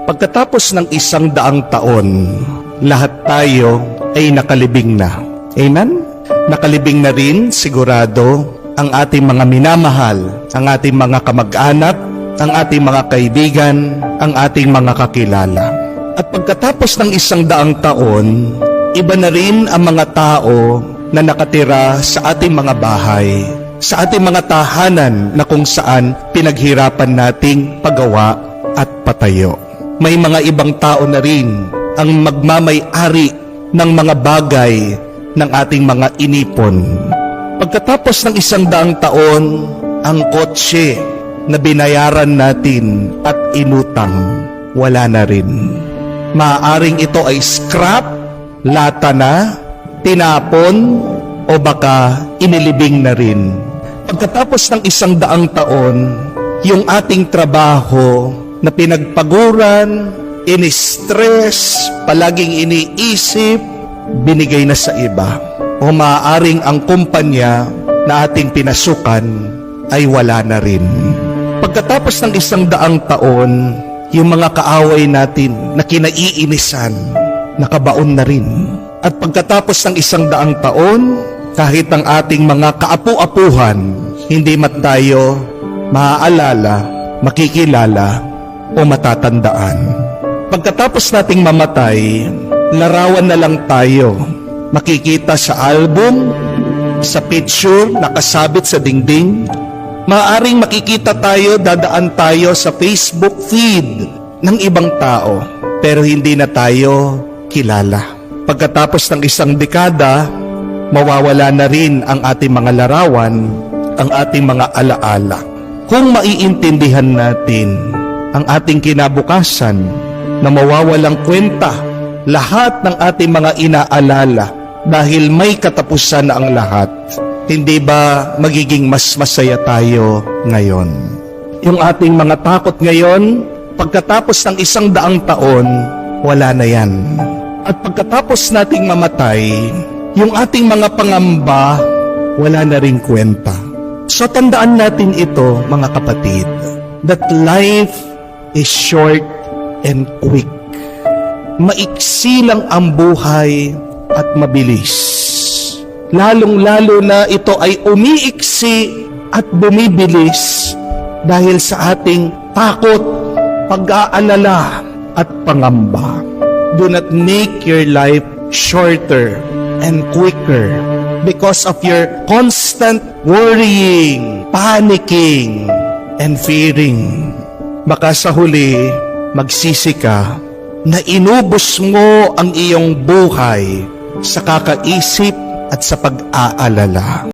Pagkatapos ng 100 taon, lahat tayo ay nakalibing na. Amen? Nakalibing na rin, sigurado, ang ating mga minamahal, ang ating mga kamag-anak, ang ating mga kaibigan, ang ating mga kakilala. At pagkatapos ng 100 taon, iba na rin ang mga tao na nakatira sa ating mga bahay, sa ating mga tahanan na kung saan pinaghirapan nating pagawa at patayo. May mga ibang tao na rin ang magmamay-ari ng mga bagay ng ating mga inipon. Pagkatapos ng 100 taon, ang kotse na binayaran natin at inutang, wala na rin. Maaaring ito ay scrap, lata na, tinapon, o baka inilibing na rin. Pagkatapos ng 100 taon, yung ating trabaho na pinagpaguran, ini-stress, palaging iniisip, binigay na sa iba. O maaaring ang kumpanya na ating pinasukan ay wala na rin. Pagkatapos ng 100 taon, yung mga kaaway natin na kinaiinisan, nakabaon na rin. At pagkatapos ng 100 taon, kahit ang ating mga kaapu-apuhan, hindi man tayo maaalala, makikilala, o matatandaan. Pagkatapos nating mamatay, larawan na lang tayo. Makikita sa album, sa picture, nakasabit sa dingding. Maaring makikita tayo, dadaan tayo sa Facebook feed ng ibang tao, pero hindi na tayo kilala. Pagkatapos ng 1 dekada, mawawala na rin ang ating mga larawan, ang ating mga alaala. Kung maiintindihan natin ang ating kinabukasan na mawawalang kwenta lahat ng ating mga inaalala dahil may katapusan na ang lahat, hindi ba magiging mas masaya tayo ngayon? Yung ating mga takot ngayon, pagkatapos ng 100 taon, wala na yan. At pagkatapos nating mamatay, yung ating mga pangamba, wala na rin kwenta. So tandaan natin ito, mga kapatid, that life is short and quick. Maiksi lang ang buhay at mabilis. Lalong-lalo na ito ay umiiksi at bumibilis dahil sa ating takot, pag-aalala at pangamba. Do not make your life shorter and quicker because of your constant worrying, panicking, and fearing. Baka sa huli, magsisi ka na inubos mo ang iyong buhay sa kakaisip at sa pag-aalala.